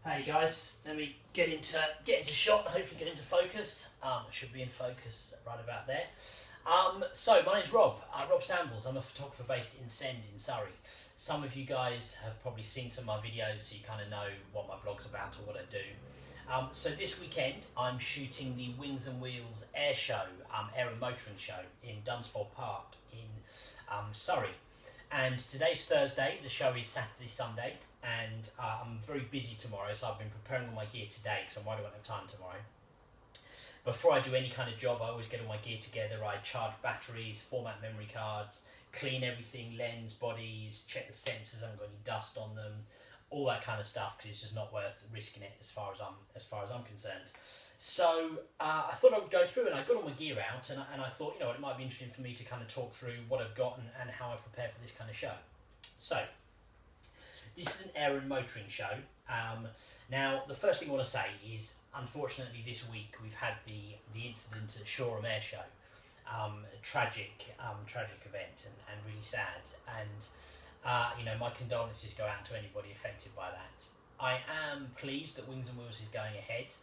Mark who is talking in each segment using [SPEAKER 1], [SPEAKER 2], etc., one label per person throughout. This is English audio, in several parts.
[SPEAKER 1] Hey guys, let me get into shot. Hopefully get into focus. I should be in focus right about there. So my name's Rob. Rob Sambles. I'm a photographer based in Send in Surrey. Some of you guys have probably seen some of my videos, so you kind of know what my blog's about or what I do. So this weekend I'm shooting the Wings and Wheels Airshow, air and motoring show in Dunsfold Park in Surrey. And today's Thursday. The show is Saturday, Sunday. And I'm very busy tomorrow, so I've been preparing all my gear today because I'm worried I won't have time tomorrow. Before I do any kind of job, I always get all my gear together. I charge batteries, format memory cards, clean everything, lens, bodies, check the sensors, I haven't got any dust on them, all that kind of stuff, because it's just not worth risking it as far as I'm concerned. So I thought I would go through, and I got all my gear out, and I thought, you know what, it might be interesting for me to kind of talk through what I've got and how I prepare for this kind of show. So this is an air and motoring show. Now, the first thing I want to say is, unfortunately, this week we've had the incident at Shoreham Airshow. A tragic event and really sad. And you know, my condolences go out to anybody affected by that. I am pleased that Wings and Wheels is going ahead.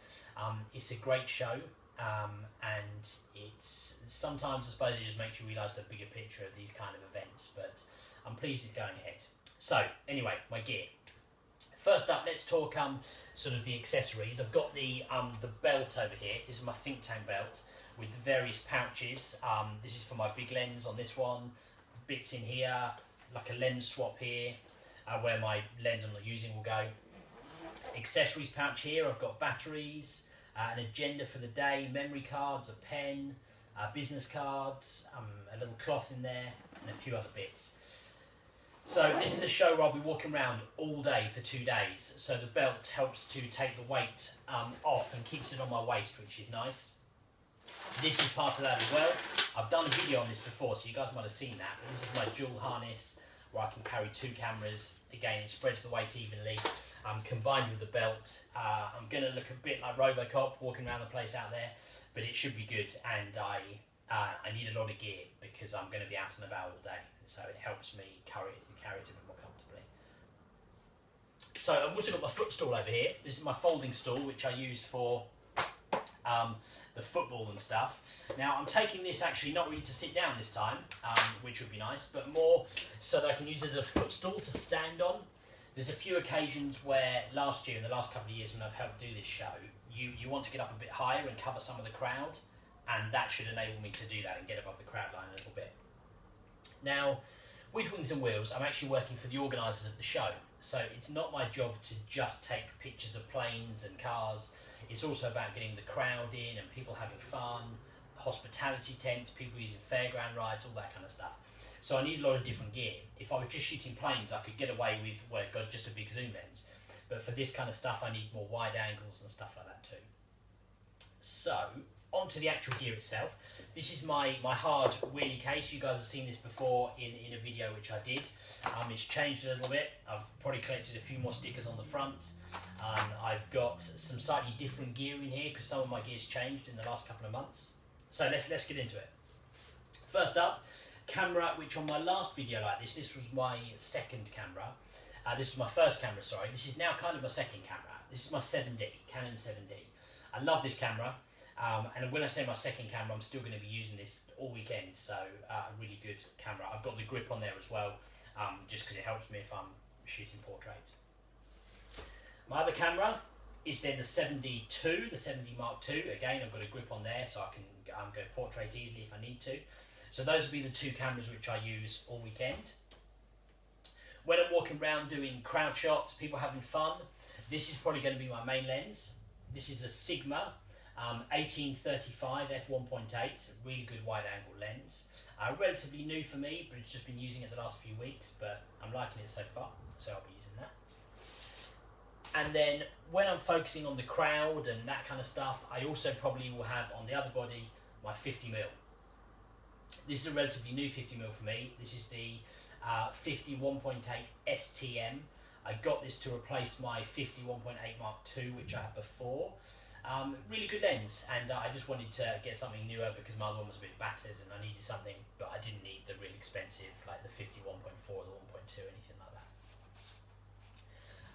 [SPEAKER 1] It's a great show, and it's sometimes, I suppose, it just makes you realise the bigger picture of these kind of events. But I'm pleased it's going ahead. So anyway, my gear. First up, let's talk sort of the accessories. I've got the belt over here. This is my think tank belt with the various pouches. This is for my big lens on this one. Bits in here, like a lens swap here, where my lens I'm not using will go. Accessories pouch here. I've got batteries, an agenda for the day, memory cards, a pen, business cards, a little cloth in there, and a few other bits. So this is a show where I'll be walking around all day for 2 days. So the belt helps to take the weight off and keeps it on my waist, which is nice. This is part of that as well. I've done a video on this before, so you guys might have seen that. But this is my dual harness where I can carry 2 cameras. Again, it spreads the weight evenly. Combined with the belt, I'm going to look a bit like Robocop walking around the place out there, but it should be good. And I need a lot of gear because I'm going to be out and about all day. So it helps me carry it a bit more comfortably. So I've also got my footstool over here. This is my folding stool, which I use for the football and stuff. Now I'm taking this actually not really to sit down this time, which would be nice, but more so that I can use it as a footstool to stand on. There's a few occasions where last year and the last couple of years when I've helped do this show, you want to get up a bit higher and cover some of the crowd, and that should enable me to do that and get above the crowd line a little bit. Now, with Wings and Wheels, I'm actually working for the organisers of the show, so it's not my job to just take pictures of planes and cars. It's also about getting the crowd in and people having fun, hospitality tents, people using fairground rides, all that kind of stuff. So I need a lot of different gear. If I was just shooting planes, I could get away with, well, got just a big zoom lens. But for this kind of stuff, I need more wide angles and stuff like that too. So, onto the actual gear itself. This is my hard wheelie case. You guys have seen this before in a video which I did. It's changed a little bit. I've probably collected a few more stickers on the front. I've got some slightly different gear in here because some of my gear's changed in the last couple of months. So let's get into it. First up, camera, which on my last video like this was my second camera. This was my first camera, sorry. This is now kind of my second camera. This is my 7D, Canon 7D. I love this camera. And when I say my second camera, I'm still going to be using this all weekend, so a really good camera. I've got the grip on there as well, just because it helps me if I'm shooting portrait. My other camera is then the 7D2, the 7D Mark II. Again, I've got a grip on there, so I can go portrait easily if I need to. So those will be the 2 cameras which I use all weekend. When I'm walking around doing crowd shots, people having fun, this is probably going to be my main lens. This is a Sigma 1835 f1.8, really good wide angle lens. Relatively new for me, but it's just been using it the last few weeks, but I'm liking it so far, so I'll be using that. And then when I'm focusing on the crowd and that kind of stuff, I also probably will have on the other body my 50mm. This is a relatively new 50mm for me. This is the 50 1.8 STM. I got this to replace my 50 1.8 Mark II, which I had before. Really good lens, and I just wanted to get something newer because my other one was a bit battered and I needed something, but I didn't need the really expensive like the 50 1.4 or the 1.2, anything like that.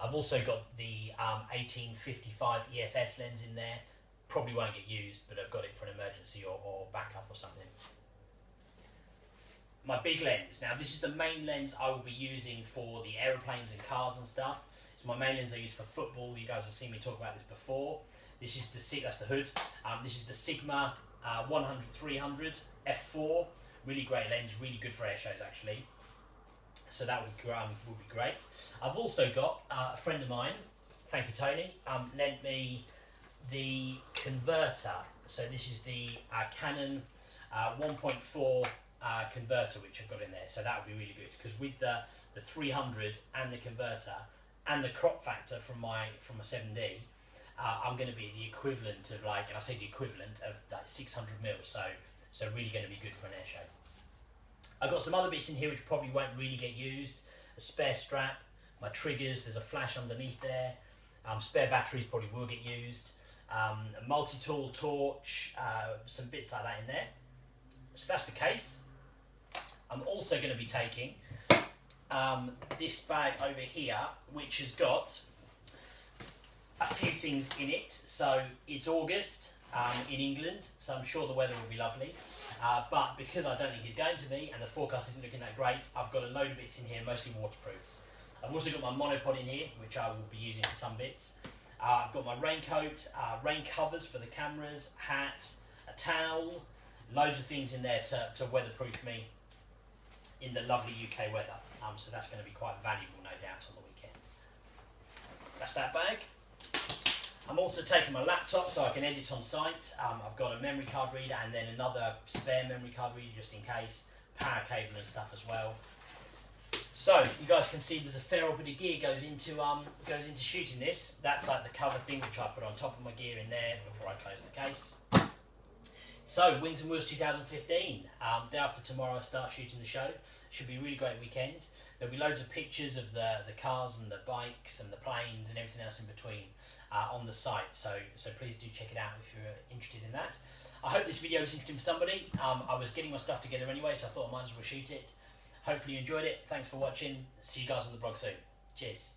[SPEAKER 1] I've also got the 1855 EFS lens in there. Probably won't get used, but I've got it for an emergency or backup or something. My big lens. Now this is the main lens I will be using for the aeroplanes and cars and stuff. It's my main lens I use for football. You guys have seen me talk about this before. This is that's the hood. This is the Sigma 100-300 f4. Really great lens, really good for air shows actually. So that would be great. I've also got a friend of mine, thank you Tony, lent me the converter. So this is the Canon 1.4 converter which I've got in there. So that would be really good because with the 300 and the converter and the crop factor from my 7D, I'm going to be the equivalent of and I say the equivalent of 600 mils. So really going to be good for an air show. I've got some other bits in here which probably won't really get used. A spare strap, my triggers, there's a flash underneath there. Spare batteries probably will get used. A multi-tool torch, some bits like that in there. So that's the case. I'm also going to be taking this bag over here, which has got a few things in it. So it's August in England, so I'm sure the weather will be lovely. But because I don't think it's going to be, and the forecast isn't looking that great, I've got a load of bits in here, mostly waterproofs. I've also got my monopod in here, which I will be using for some bits. I've got my raincoat, rain covers for the cameras, hat, a towel, loads of things in there to weatherproof me in the lovely UK weather. So that's going to be quite valuable, no doubt, on the weekend. That's that bag. I'm also taking my laptop so I can edit on site. I've got a memory card reader and then another spare memory card reader just in case. Power cable and stuff as well. So you guys can see there's a fair old bit of gear goes into shooting this. That's like the cover thing which I put on top of my gear in there before I close the case. So Wings and Wheels 2015. Day after tomorrow I start shooting the show. Should be a really great weekend. There'll be loads of pictures of the cars and the bikes and the planes and everything else in between on the site. So please do check it out if you're interested in that. I hope this video was interesting for somebody. I was getting my stuff together anyway, so I thought I might as well shoot it. Hopefully you enjoyed it. Thanks for watching. See you guys on the blog soon. Cheers.